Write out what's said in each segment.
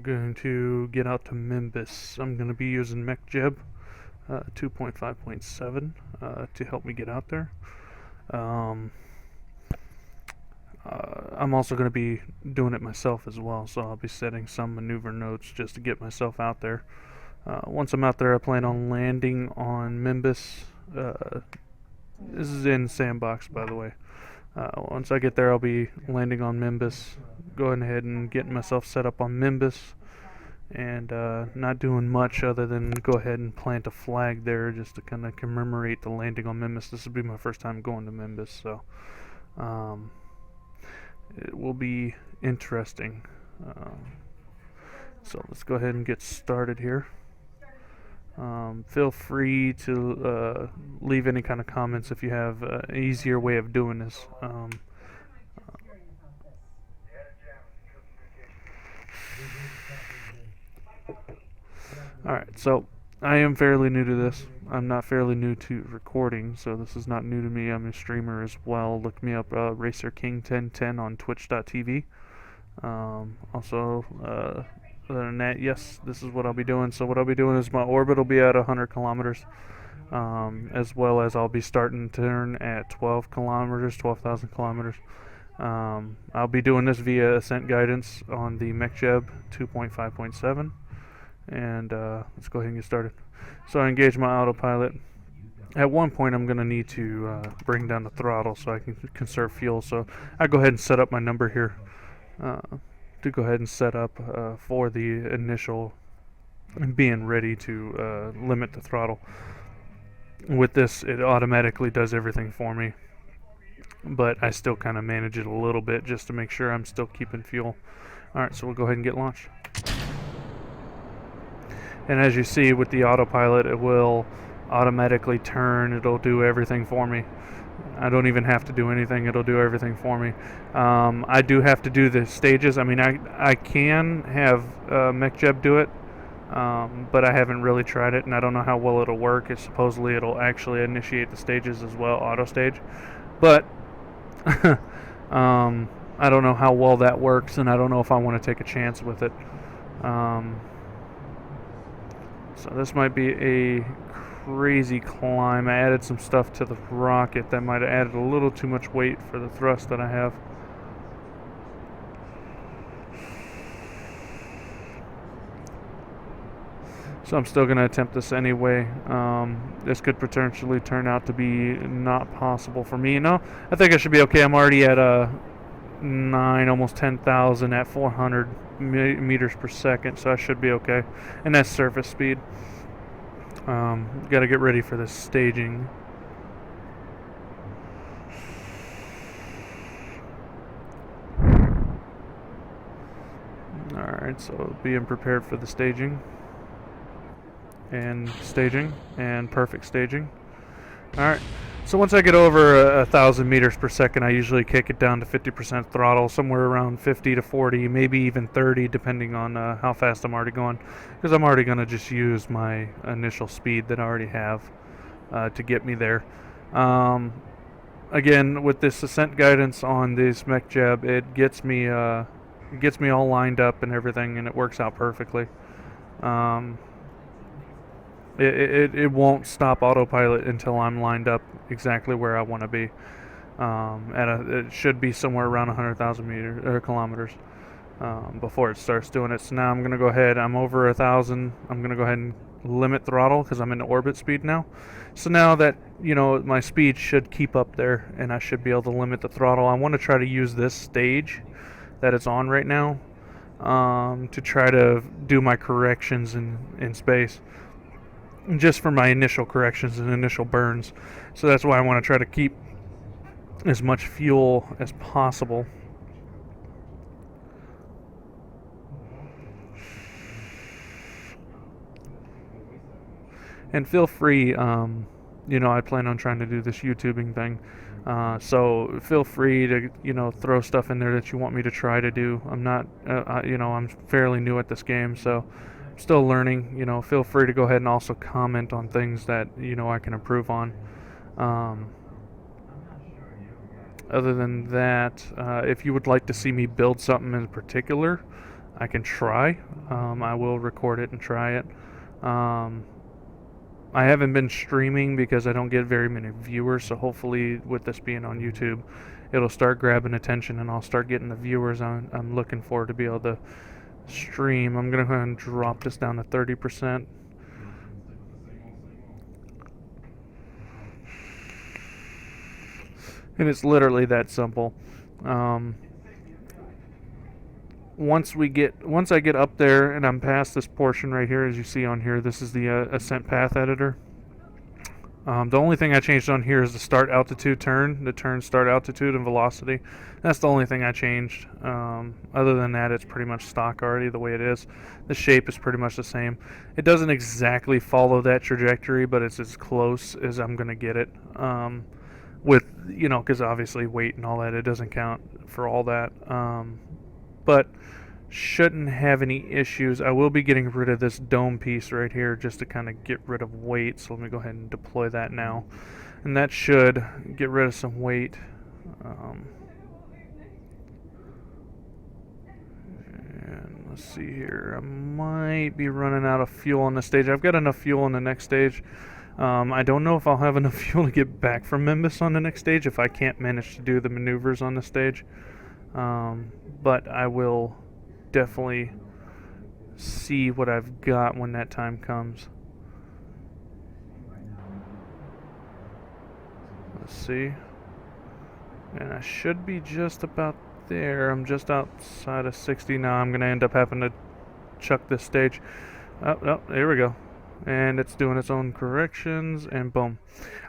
going to get out to Minmus. I'm going to be using MechJeb 2.5.7 to help me get out there. I'm also going to be doing it myself as well, so I'll be setting some maneuver notes just to get myself out there. Once I'm out there, I plan on landing on Minmus. This is in Sandbox, by the way. Once I get there, I'll be landing on Minmus, going ahead and getting myself set up on Minmus, and not doing much other than go ahead and plant a flag there just to kind of commemorate the landing on Minmus. This will be my first time going to Minmus, so it will be interesting. So let's go ahead and get started here. Feel free to leave any kind of comments if you have an easier way of doing this. Alright, so I am fairly new to this. I'm not fairly new to recording, so this is not new to me. I'm a streamer as well. Look me up, RacerKing1010 on twitch.tv. Also, other than that, yes, this is what I'll be doing. So what I'll be doing is my orbit will be at 100 kilometers, as well as I'll be starting to turn at 12 kilometers, 12,000 kilometers. I'll be doing this via ascent guidance on the MechJeb 2.5.7. And let's go ahead and get started. So I engage my autopilot. At one point I'm going to need to bring down the throttle so I can conserve fuel. So I go ahead and set up my number here to go ahead and set up for the initial and being ready to limit the throttle. With this, it automatically does everything for me, but I still kind of manage it a little bit just to make sure I'm still keeping fuel. Alright, so we'll go ahead and get launched. And as you see with the autopilot, it will automatically turn. It'll do everything for me. I don't even have to do anything. It'll do everything for me. I do have to do the stages. I mean, I can have MechJeb do it, but I haven't really tried it, and I don't know how well it'll work. Supposedly it'll actually initiate the stages as well, auto stage. But I don't know how well that works, and I don't know if I want to take a chance with it. So this might be a crazy climb. I added some stuff to the rocket that might have added a little too much weight for the thrust that I have. So I'm still going to attempt this anyway. This could potentially turn out to be not possible for me. No, I think I should be okay. I'm already at 9, almost 10,000 at 400 meters per second, so I should be okay. And that's surface speed. Got to get ready for this staging. Alright, so being prepared for the staging. And perfect staging. Alright. So once I get over 1,000 meters per second, I usually kick it down to 50% throttle, somewhere around 50 to 40, maybe even 30, depending on how fast I'm already going, because I'm already going to just use my initial speed that I already have to get me there. Again, with this ascent guidance on this MechJeb, it gets me all lined up and everything, and it works out perfectly. It won't stop autopilot until I'm lined up exactly where I want to be. It should be somewhere around 100,000 kilometers before it starts doing it. So now I'm going to go ahead. I'm over 1,000. I'm going to go ahead and limit throttle because I'm in orbit speed now. So now that my speed should keep up there, and I should be able to limit the throttle. I want to try to use this stage that it's on right now to try to do my corrections in space. Just for my initial corrections and initial burns. So that's why I want to try to keep as much fuel as possible. And feel free, I plan on trying to do this YouTubing thing. So feel free to, throw stuff in there that you want me to try to do. I'm not, I'm fairly new at this game, so still learning. Feel free to go ahead and also comment on things that I can improve on. Other than that, if you would like to see me build something in particular, I can try. I will record it and try it. Um, I haven't been streaming because I don't get very many viewers, so hopefully with this being on YouTube, it'll start grabbing attention and I'll start getting the viewers I'm looking for to be able to stream. I'm going to go ahead and drop this down to 30%. And it's literally that simple. Um, once I get up there and I'm past this portion right here, as you see on here, this is the ascent path editor. The only thing I changed on here is the start altitude turn, the turn start altitude and velocity. That's the only thing I changed. Other than that, it's pretty much stock already the way it is. The shape is pretty much the same. It doesn't exactly follow that trajectory, but it's as close as I'm going to get it. With, because obviously weight and all that, it doesn't count for all that. But shouldn't have any issues. I will be getting rid of this dome piece right here just to kind of get rid of weight. So let me go ahead and deploy that now. And that should get rid of some weight. And let's see here. I might be running out of fuel on this stage. I've got enough fuel on the next stage. I don't know if I'll have enough fuel to get back from Minmus on the next stage if I can't manage to do the maneuvers on the stage. But I will definitely see what I've got when that time comes. Let's see. And I should be just about there. I'm just outside of 60 now. I'm going to end up having to chuck this stage. Oh, there we go. And it's doing its own corrections, and boom.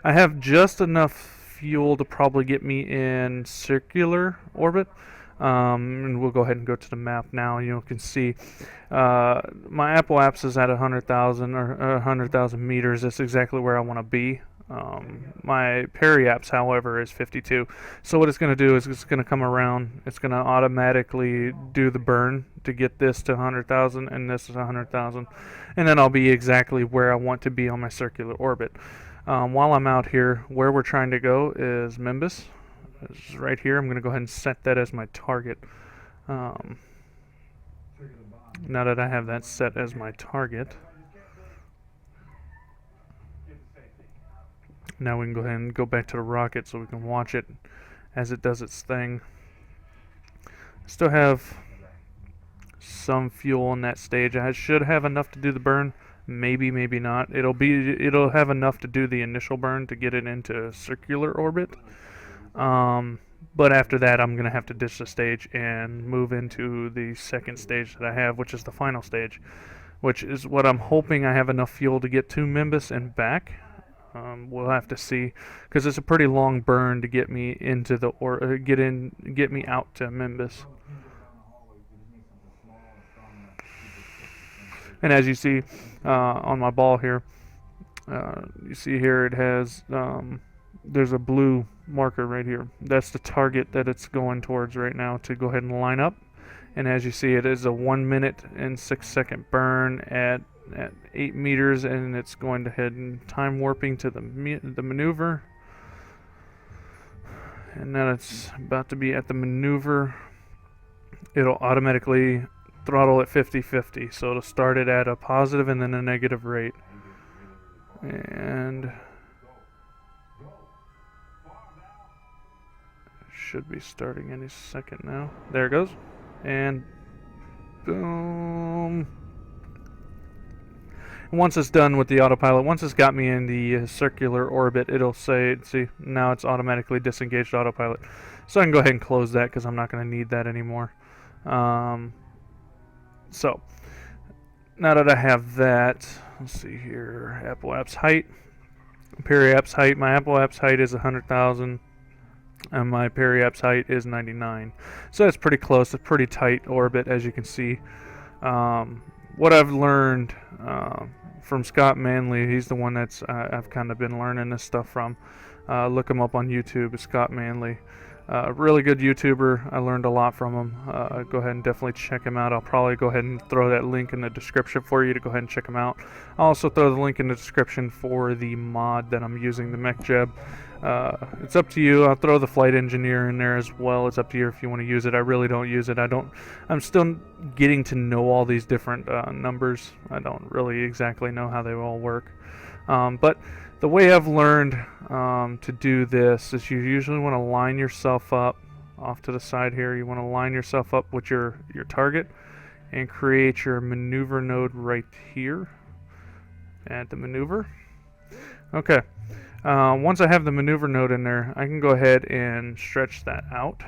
I have just enough fuel to probably get me in circular orbit. And we'll go ahead and go to the map now, and you can see my Apple Apps is at 100,000 or 100,000 meters. That's exactly where I want to be. My Peri Apps, however, is 52. So what it's going to do is it's going to come around. It's going to automatically do the burn to get this to 100,000, and this is 100,000, and then I'll be exactly where I want to be on my circular orbit. While I'm out here, where we're trying to go is Minmus. It's right here. I'm going to go ahead and set that as my target. Now that I have that set as my target, now we can go ahead and go back to the rocket so we can watch it as it does its thing. Still have some fuel on that stage. I should have enough to do the burn. Maybe, maybe not. It'll have enough to do the initial burn to get it into circular orbit. But after that, I'm going to have to ditch the stage and move into the second stage that I have, which is the final stage, which is what I'm hoping I have enough fuel to get to Minmus and back. We'll have to see, because it's a pretty long burn to get me into the get me out to Minmus. And as you see on my ball here, you see here it has there's a blue marker right here. That's the target that it's going towards right now to go ahead and line up. And as you see, it is a 1 minute and 6 second burn at 8 meters, and it's going to head and time warping to the maneuver. And now it's about to be at the maneuver. It'll automatically throttle at 50-50, so it'll start it at a positive and then a negative rate. And should be starting any second now. There it goes. And boom. Once it's done with the autopilot, once it's got me in the circular orbit, it'll say, see, now it's automatically disengaged autopilot. So I can go ahead and close that because I'm not going to need that anymore. So now that I have that, let's see here, Apple Apps height, Peri Apps height. My Apple Apps height is 100,000. And my Peri Apps height is 99. So it's pretty close, a pretty tight orbit, as you can see. What I've learned from Scott Manley, he's the one that's I've kind of been learning this stuff from. Look him up on YouTube, Scott Manley. Really good YouTuber. I learned a lot from him. Go ahead and definitely check him out. I'll probably go ahead and throw that link in the description for you to go ahead and check him out. I'll also throw the link in the description for the mod that I'm using, the mech jeb. It's up to you. I'll throw the flight engineer in there as well. It's up to you if you want to use it. I really don't use it. I'm still getting to know all these different numbers. I don't really exactly know how they all work. But the way I've learned to do this is you usually want to line yourself up off to the side here. You want to line yourself up with your target and create your maneuver node right here. Add the maneuver. Okay. Once I have the maneuver node in there, I can go ahead and stretch that out.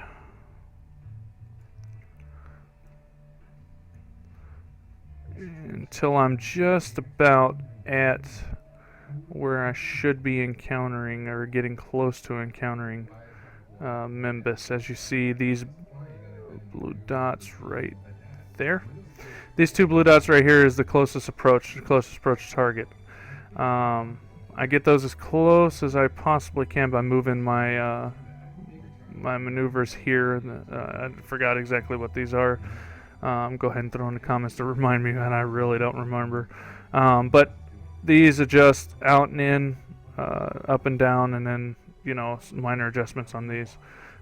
Until I'm just about at where I should be encountering or getting close to encountering Minmus. As you see, these blue dots right there. These two blue dots right here is the closest approach target. I get those as close as I possibly can by moving my my maneuvers here. I forgot exactly what these are. Go ahead and throw in the comments to remind me, and I really don't remember. But these adjust out and in, up and down, and then some minor adjustments on these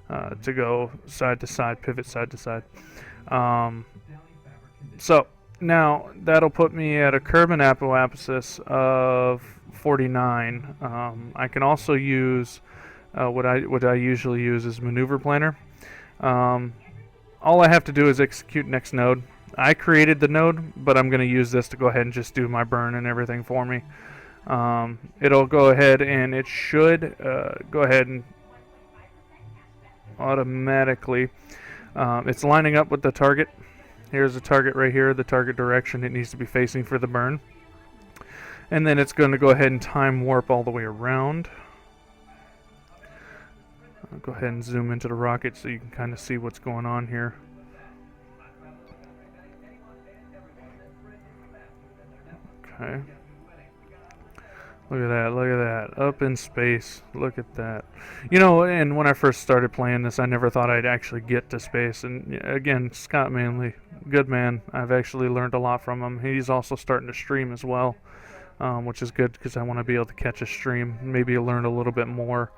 to go side to side, pivot side to side. So now that'll put me at a Kerbin apoapsis of 49. I can also use what I usually use is maneuver planner. All I have to do is execute next node. I created the node, but I'm going to use this to go ahead and just do my burn and everything for me. It'll go ahead and it should go ahead and automatically, it's lining up with the target. Here's the target right here, the target direction it needs to be facing for the burn. And then it's going to go ahead and time warp all the way around. I'll go ahead and zoom into the rocket so you can kind of see what's going on here. Okay. Look at that, look at that. Up in space. Look at that. And when I first started playing this, I never thought I'd actually get to space. And again, Scott Manley, good man. I've actually learned a lot from him. He's also starting to stream as well, which is good because I want to be able to catch a stream, maybe learn a little bit more.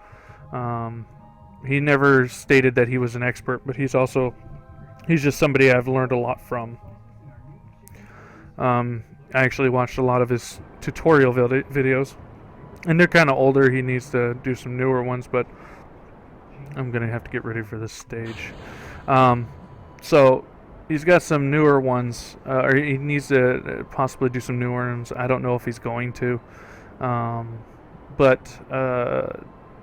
He never stated that he was an expert, but he's just somebody I've learned a lot from. I actually watched a lot of his tutorial videos, and they're kind of older. He needs to do some newer ones, but I'm gonna have to get ready for this stage. So he's got some newer ones, or he needs to possibly do some newer ones. I don't know if he's going to, but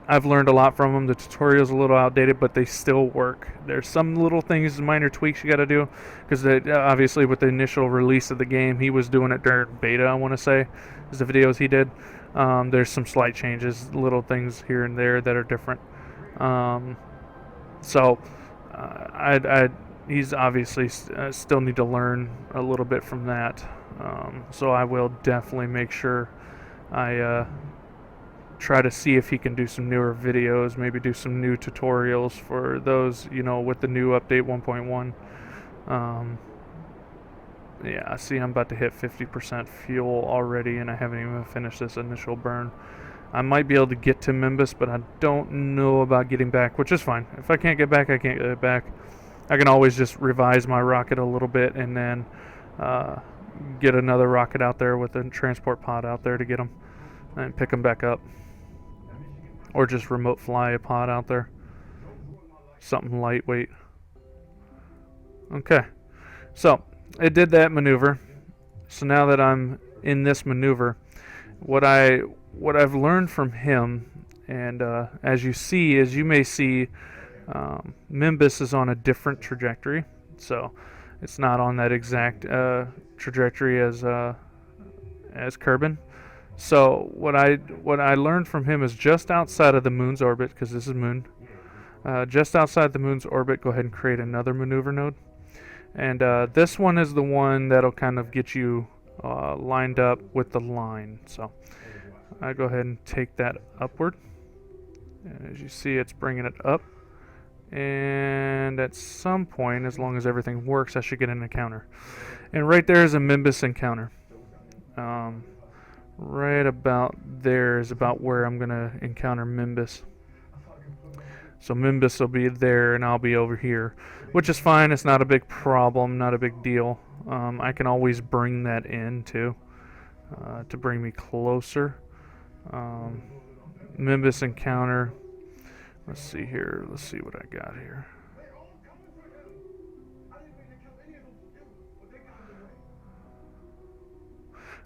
I've learned a lot from them. The tutorial's a little outdated, but they still work. There's some little things, minor tweaks you got to do, because obviously with the initial release of the game, he was doing it during beta, I want to say, is the videos he did. There's some slight changes, little things here and there that are different. So he's obviously still need to learn a little bit from that. So I will definitely make sure I try to see if he can do some newer videos, maybe do some new tutorials for those, with the new update 1.1. Yeah, see, I'm about to hit 50% fuel already, and I haven't even finished this initial burn. I might be able to get to Minmus, but I don't know about getting back, which is fine. If I can't get back, I can't get back. I can always just revise my rocket a little bit and then get another rocket out there with a transport pod out there to get them and pick them back up. Or just remote fly a pod out there. Something lightweight. Okay. So, it did that maneuver. So now that I'm in this maneuver, what I've learned from him, and as you may see, Minmus is on a different trajectory. So, it's not on that exact trajectory as Kerbin. So what I learned from him is just outside of the moon's orbit, because this is moon, just outside the moon's orbit, go ahead and create another maneuver node. And this one is the one that'll kind of get you lined up with the line. So I go ahead and take that upward. And as you see, it's bringing it up. And at some point, as long as everything works, I should get an encounter. And right there is a Minmus encounter. Right about there is about where I'm going to encounter Minmus. So Minmus will be there and I'll be over here, which is fine. It's not a big problem, not a big deal. I can always bring that in too, to bring me closer. Minmus encounter. Let's see here. Let's see what I got here.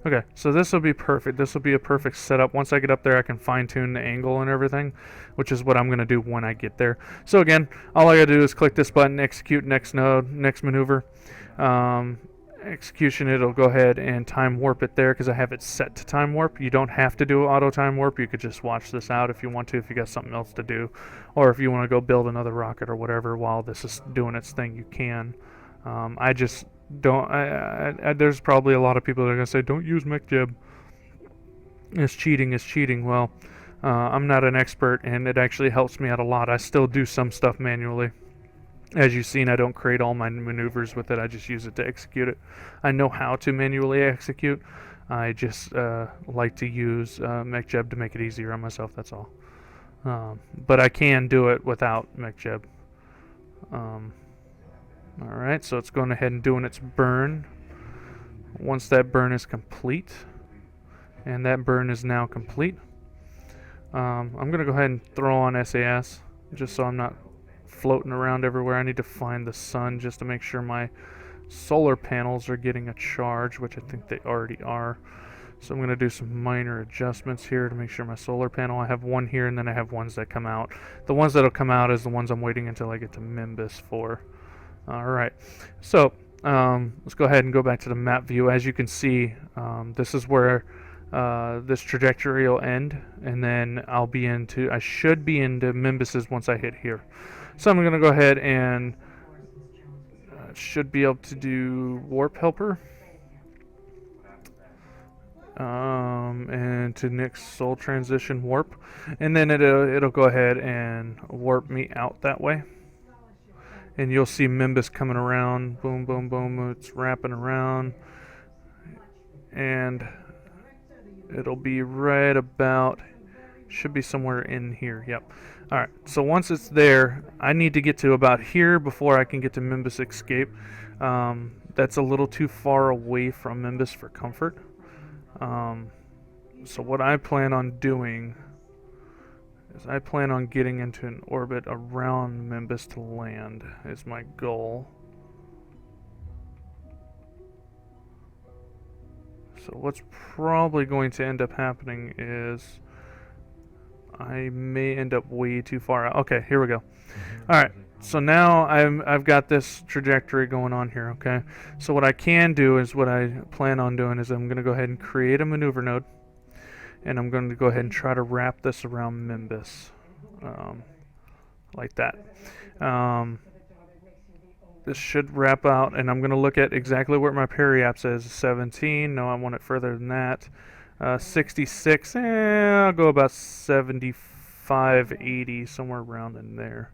Okay, so this will be perfect. This will be a perfect setup. Once I get up there, I can fine-tune the angle and everything, which is what I'm going to do when I get there. So again, all I got to do is click this button, execute next node, next maneuver. Execution, it'll go ahead and time warp it there because I have it set to time warp. You don't have to do auto time warp. You could just watch this out if you want to, if you got something else to do. Or if you want to go build another rocket or whatever while this is doing its thing, you can. I just don't. There's probably a lot of people that are gonna say, "Don't use MechJeb. It's cheating. It's cheating." Well, I'm not an expert, and it actually helps me out a lot. I still do some stuff manually. As you've seen, I don't create all my maneuvers with it. I just use it to execute it. I know how to manually execute. I just like to use MechJeb to make it easier on myself. That's all. But I can do it without MechJeb. Alright, so it's going ahead and doing its burn. Once that burn is complete, and that burn is now complete, I'm going to go ahead and throw on SAS, just so I'm not floating around everywhere. I need to find the sun just to make sure my solar panels are getting a charge, which I think they already are. So I'm going to do some minor adjustments here to make sure my solar panel, I have one here and then I have ones that come out. The ones that will come out is the ones I'm waiting until I get to Minmus for. Alright, so let's go ahead and go back to the map view. As you can see, this is where this trajectory will end, and then I should be into Minmus's once I hit here. So I'm going to go ahead and should be able to do Warp Helper. And to next Soul Transition Warp. And then it'll go ahead and warp me out that way. And you'll see Minmus coming around. Boom, boom, boom. It's wrapping around. And it'll be right about, should be somewhere in here. Yep. Alright, so once it's there, I need to get to about here before I can get to Minmus Escape. That's a little too far away from Minmus for comfort. So what I plan on doing is I plan on getting into an orbit around Minmus to land is my goal. So what's probably going to end up happening is I may end up way too far out. Okay, here we go. Alright, so now I've got this trajectory going on here, okay? So what I can do is what I plan on doing is I'm going to go ahead and create a maneuver node. And I'm going to go ahead and try to wrap this around Minmus. Like that. This should wrap out, and I'm going to look at exactly where my periaps is. 17, no, I want it further than that. 66, I'll go about 75, 80, somewhere around in there.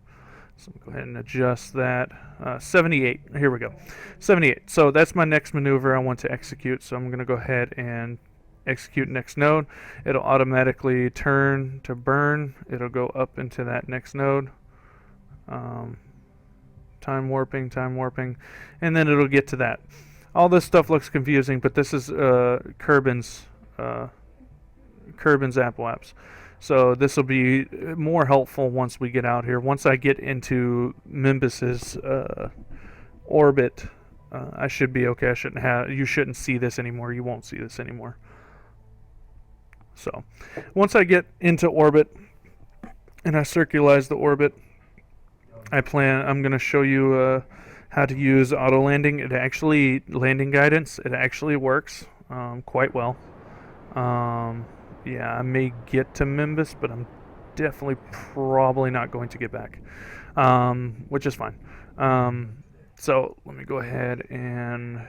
So I'm going to go ahead and adjust that. 78, here we go. 78, so that's my next maneuver I want to execute, so I'm going to go ahead and execute next node. It'll automatically turn to burn. It'll go up into that next node. Time warping, and then it'll get to that. All this stuff looks confusing, but this is Kerbin's Apple apps. So this will be more helpful once we get out here. Once I get into Minmus's orbit, I should be okay. You shouldn't see this anymore. You won't see this anymore. So once I get into orbit and I circularize the orbit, I'm going to show you how to use auto landing. Landing guidance, it actually works quite well. Yeah, I may get to Minmus, but I'm definitely probably not going to get back, which is fine. So let me go ahead and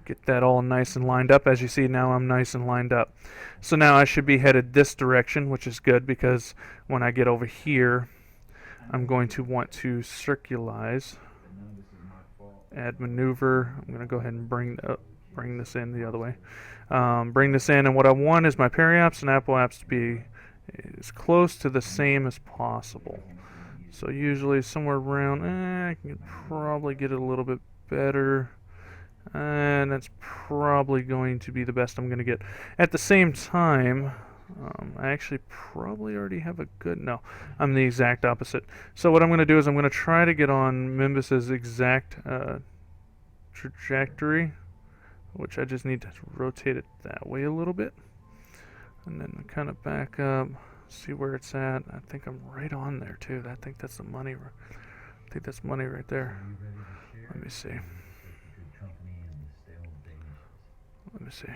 get that all nice and lined up. As you see, now I'm nice and lined up. So now I should be headed this direction, which is good because when I get over here, I'm going to want to circularize, add maneuver. I'm going to go ahead and bring this in the other way. Bring this in, and what I want is my periaps and apoaps to be as close to the same as possible. So usually somewhere around, I can probably get it a little bit better. And that's probably going to be the best I'm going to get. At the same time, I actually probably already have a good... No, I'm the exact opposite. So what I'm going to do is I'm going to try to get on Minmus's exact trajectory, which I just need to rotate it that way a little bit. And then kind of back up, see where it's at. I think I'm right on there too. I think that's the money. I think that's money right there. Let me see. Let me see.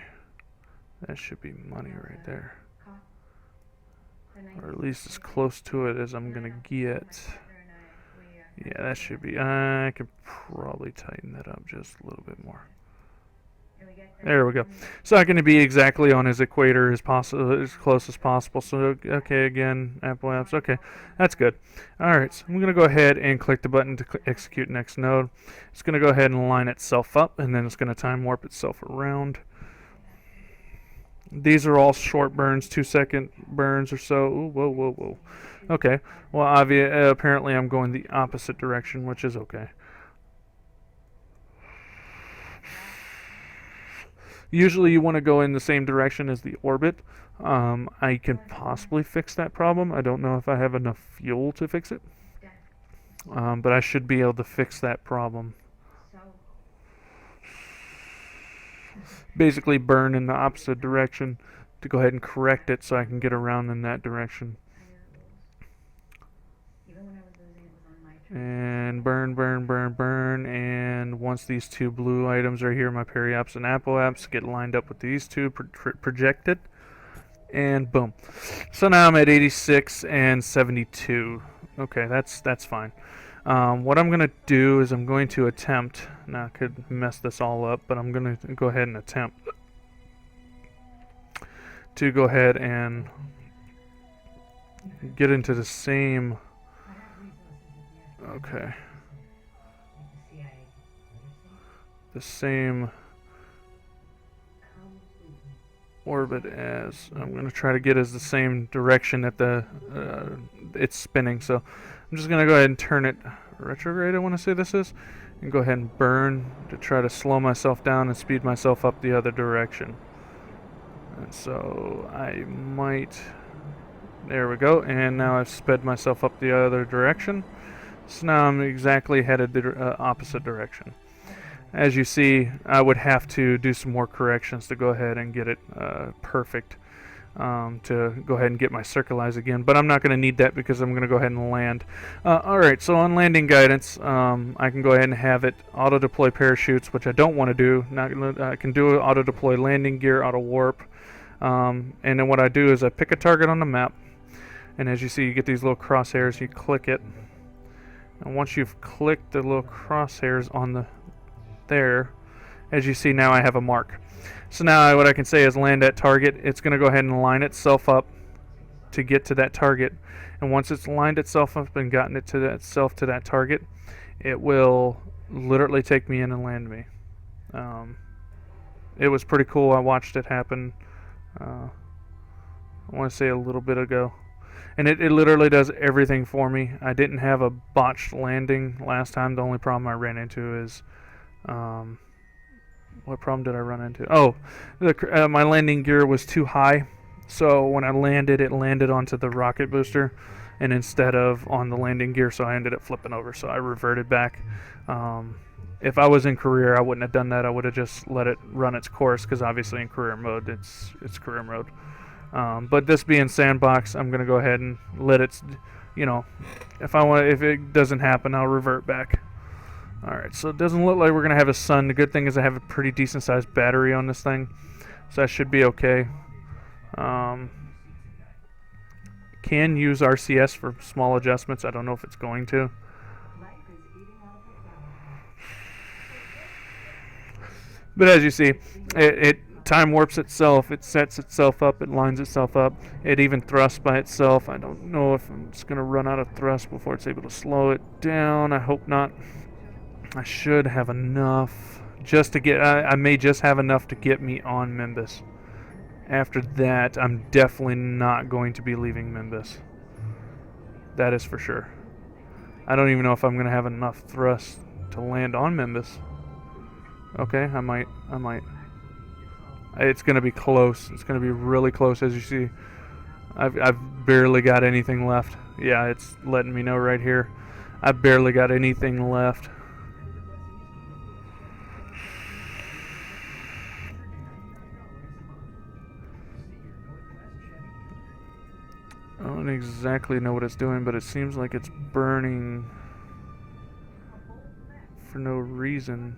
That should be money right there. Or at least as close to it as I'm going to get. Yeah, that should be. I could probably tighten that up just a little bit more. There we go. So I'm going to be exactly on his equator as close as possible. So, okay, again, apoaps. Okay, that's good. Alright, so I'm going to go ahead and click the button to execute next node. It's going to go ahead and line itself up, and then it's going to time warp itself around. These are all short burns, 2-second burns or so. Ooh, whoa, whoa, whoa. Okay, well, apparently I'm going the opposite direction, which is okay. Usually you want to go in the same direction as the orbit. I can possibly fix that problem. I don't know if I have enough fuel to fix it. But I should be able to fix that problem. Basically burn in the opposite direction to go ahead and correct it so I can get around in that direction. And burn, burn, burn, burn, and once these two blue items are here, my periaps and apoaps get lined up with these two projected, and boom. So now I'm at 86 and 72. Okay, that's fine. What I'm going to do is I'm going to attempt, now I could mess this all up, but I'm going to go ahead and attempt to go ahead and get into the same... Okay. The same orbit as I'm going to try to get as the same direction that it's spinning. So I'm just going to go ahead and turn it retrograde, I want to say this is, and go ahead and burn to try to slow myself down and speed myself up the other direction. And so I might... There we go. And now I've sped myself up the other direction. So now I'm exactly headed the opposite direction. As you see, I would have to do some more corrections to go ahead and get it perfect, to go ahead and get my circularize again. But I'm not going to need that because I'm going to go ahead and land. Alright, so on landing guidance, I can go ahead and have it auto-deploy parachutes, which I don't want to do. I can do auto-deploy landing gear, auto-warp. And then what I do is I pick a target on the map. And as you see, you get these little crosshairs. You click it. And once you've clicked the little crosshairs on there, as you see now I have a mark. So now what I can say is land at target. It's going to go ahead and line itself up to get to that target. And once it's lined itself up and gotten it to that target, it will literally take me in and land me. It was pretty cool. I watched it happen, I want to say a little bit ago. And it literally does everything for me. I didn't have a botched landing last time. The only problem I ran into is... what problem did I run into? Oh, my landing gear was too high. So when I landed, it landed onto the rocket booster. And instead of on the landing gear, so I ended up flipping over. So I reverted back. If I was in career, I wouldn't have done that. I would have just let it run its course. Because obviously in career mode, it's career mode. But this being sandbox, I'm going to go ahead and let it, if it doesn't happen, I'll revert back. Alright, so it doesn't look like we're going to have a sun. The good thing is I have a pretty decent sized battery on this thing, so that should be okay. Can use RCS for small adjustments. I don't know if it's going to. But as you see, it time warps itself, it sets itself up, it lines itself up, it even thrusts by itself. I don't know if I'm just going to run out of thrust before it's able to slow it down. I hope not. I should have enough just to get, I may just have enough to get me on Minmus. After that, I'm definitely not going to be leaving Minmus. That is for sure. I don't even know if I'm going to have enough thrust to land on Minmus. Okay, I might. It's going to be close. It's going to be really close, as you see. I've barely got anything left. Yeah, it's letting me know right here. I've barely got anything left. I don't exactly know what it's doing, but it seems like it's burning for no reason.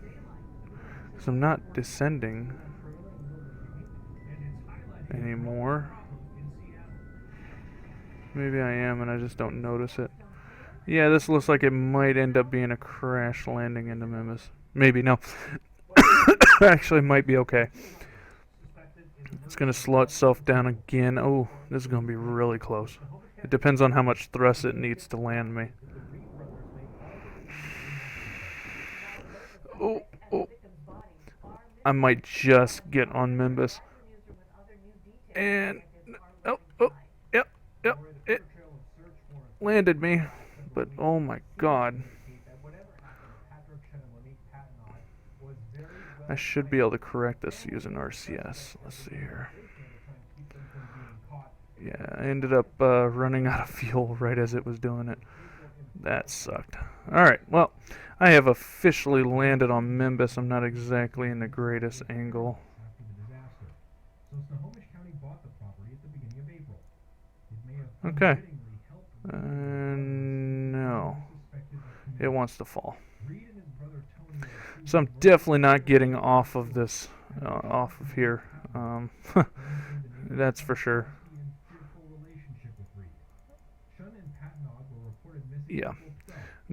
Because I'm not descending anymore. Maybe I am and I just don't notice it. Yeah, this looks like it might end up being a crash landing into Minmus. Maybe, no. Actually, might be okay. It's going to slow itself down again. Oh, this is going to be really close. It depends on how much thrust it needs to land me. Oh, oh. I might just get on Minmus. And, oh, yep, it landed me. But, oh my god. I should be able to correct this using RCS. Let's see here. Yeah, I ended up running out of fuel right as it was doing it. That sucked. Alright, well, I have officially landed on Minmus. I'm not exactly in the greatest angle. Okay. No. It wants to fall. So I'm definitely not getting off of this, off of here. That's for sure. Yeah,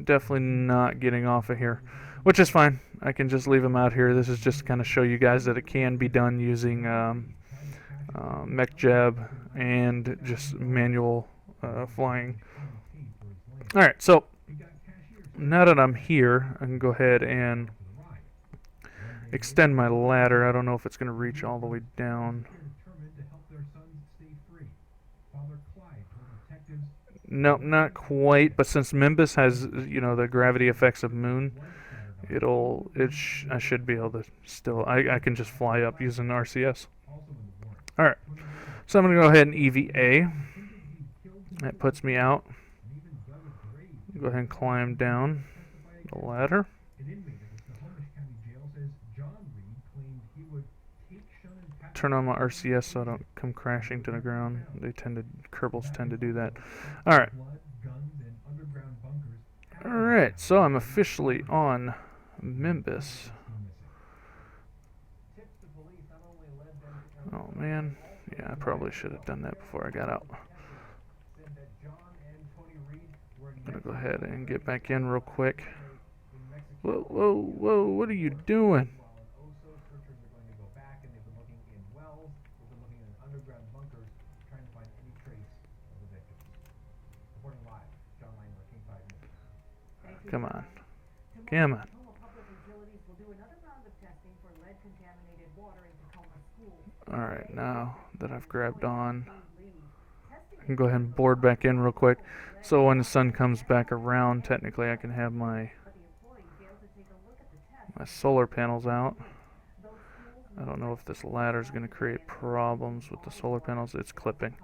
definitely not getting off of here, which is fine. I can just leave them out here. This is just to kind of show you guys that it can be done using mech jab and just manual flying. Alright, so now that I'm here, I can go ahead and extend my ladder. I don't know if it's going to reach all the way down. Nope, not quite. But since Minmus has, you know, the gravity effects of Moon, I should be able to still. I can just fly up using RCS. All right, so I'm going to go ahead and EVA. That puts me out. Go ahead and climb down the ladder. Turn on my RCS so I don't come crashing to the ground. Kerbals tend to do that. Alright. Alright, so I'm officially on Minmus. Oh man. Yeah, I probably should have done that before I got out. I'm gonna go ahead and get back in real quick. Whoa, what are you doing? Come on. Alright, now that I've grabbed on, I can go ahead and board back in real quick. So when the sun comes back around, technically I can have my solar panels out. I don't know if this ladder is going to create problems with the solar panels. It's clipping.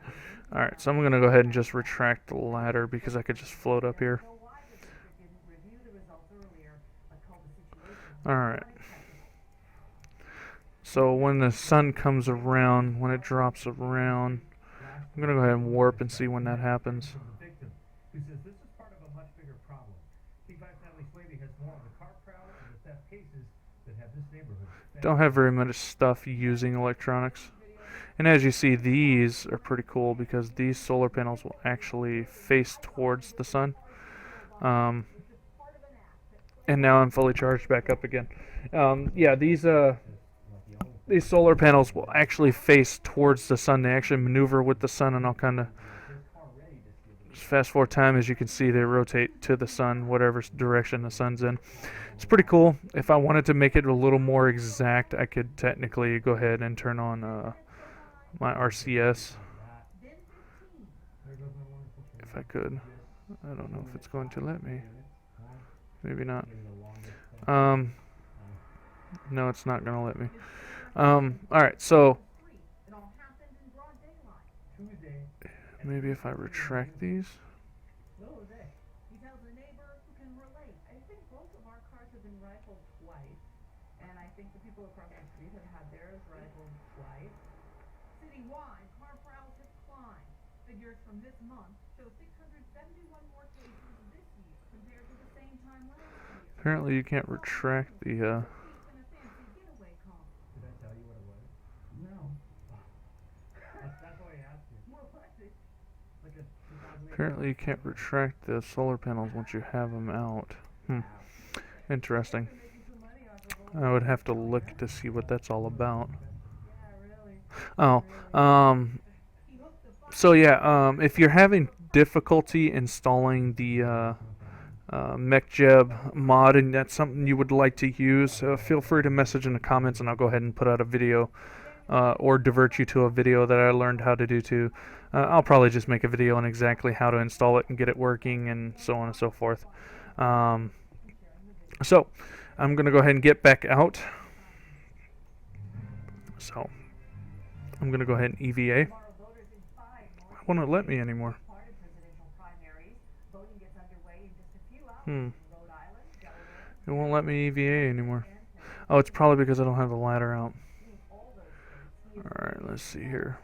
Alright, so I'm going to go ahead and just retract the ladder because I could just float up here. Alright. So when the sun comes around, when it drops around, I'm going to go ahead and warp and see when that happens. Don't have very much stuff using electronics. And as you see, these are pretty cool because these solar panels will actually face towards the sun. And now I'm fully charged back up again. Yeah, these these solar panels will actually face towards the sun. They actually maneuver with the sun, and I'll kind of fast forward time. As you can see, they rotate to the sun, whatever direction the sun's in. It's pretty cool. If I wanted to make it a little more exact, I could technically go ahead and turn on my RCS. If I could. I don't know if it's going to let me. Maybe not. No, it's not going to let me. Alright, so maybe if I retract these. He tells a neighbor who can relate. I think both of our cars have been rifled twice, and I think the people across the street have had theirs rifled twice. Citywide, car prowls have climbed. Figures from this month show 671 more cases this year compared to the same time last year. Apparently you can't retract the Did I tell you what it was? No. That's why I asked you. What was it? Like a 2008. apparently you can't retract the solar panels once you have them out. Interesting. I would have to look to see what that's all about. Oh, so yeah, if you're having difficulty installing the MechJeb mod and that's something you would like to use, feel free to message in the comments and I'll go ahead and put out a video or divert you to a video that I learned how to do too. I'll probably just make a video on exactly how to install it and get it working and so on and so forth. So I'm going to go ahead and get back out. So I'm going to go ahead and EVA. It won't let me anymore. It won't let me EVA anymore. Oh, it's probably because I don't have the ladder out. Alright, let's see here.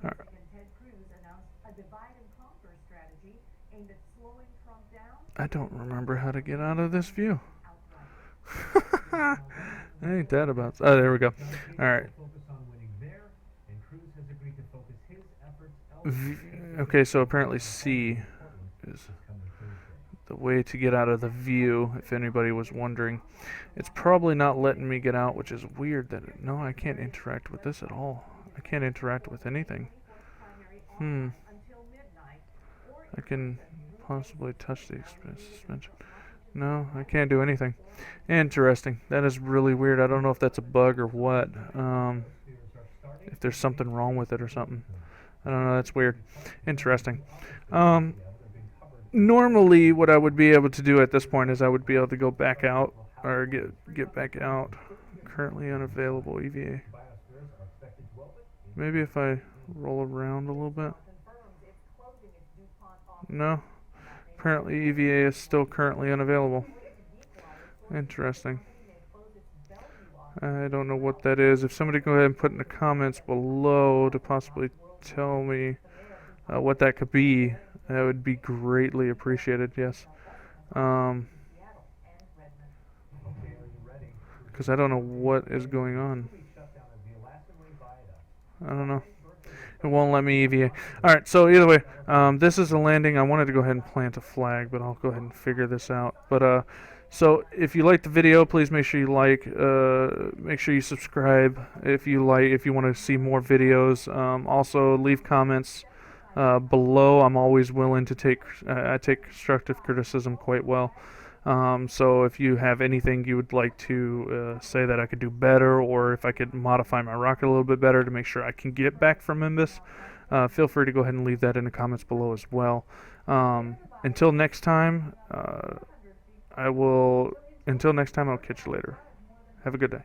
Alright. I don't remember how to get out of this view. Ain't that about... Oh, there we go. Alright. Okay, so apparently C is the way to get out of the view, if anybody was wondering. It's probably not letting me get out, which is weird. No, I can't interact with this at all. I can't interact with anything. I can possibly touch the suspension. No, I can't do anything. Interesting. That is really weird. I don't know if that's a bug or what. If there's something wrong with it or something. I don't know. That's weird. Interesting. Normally, what I would be able to do at this point is I would be able to go back out or get back out. Currently unavailable EVA. Maybe if I roll around a little bit. No. Apparently EVA is still currently unavailable. Interesting. I don't know what that is. If somebody go ahead and put in the comments below to possibly tell me what that could be, that would be greatly appreciated, yes. Because I don't know what is going on. I don't know. It won't let me EVA. Alright, so either way, this is a landing. I wanted to go ahead and plant a flag, but I'll go ahead and figure this out. But so if you like the video, please make sure you like, make sure you subscribe if you want to see more videos. Also leave comments below. I'm always willing to take constructive criticism quite well. So if you have anything you would like to say that I could do better, or if I could modify my rocket a little bit better to make sure I can get back from Minmus, feel free to go ahead and leave that in the comments below as well. Until next time, I'll catch you later. Have a good day.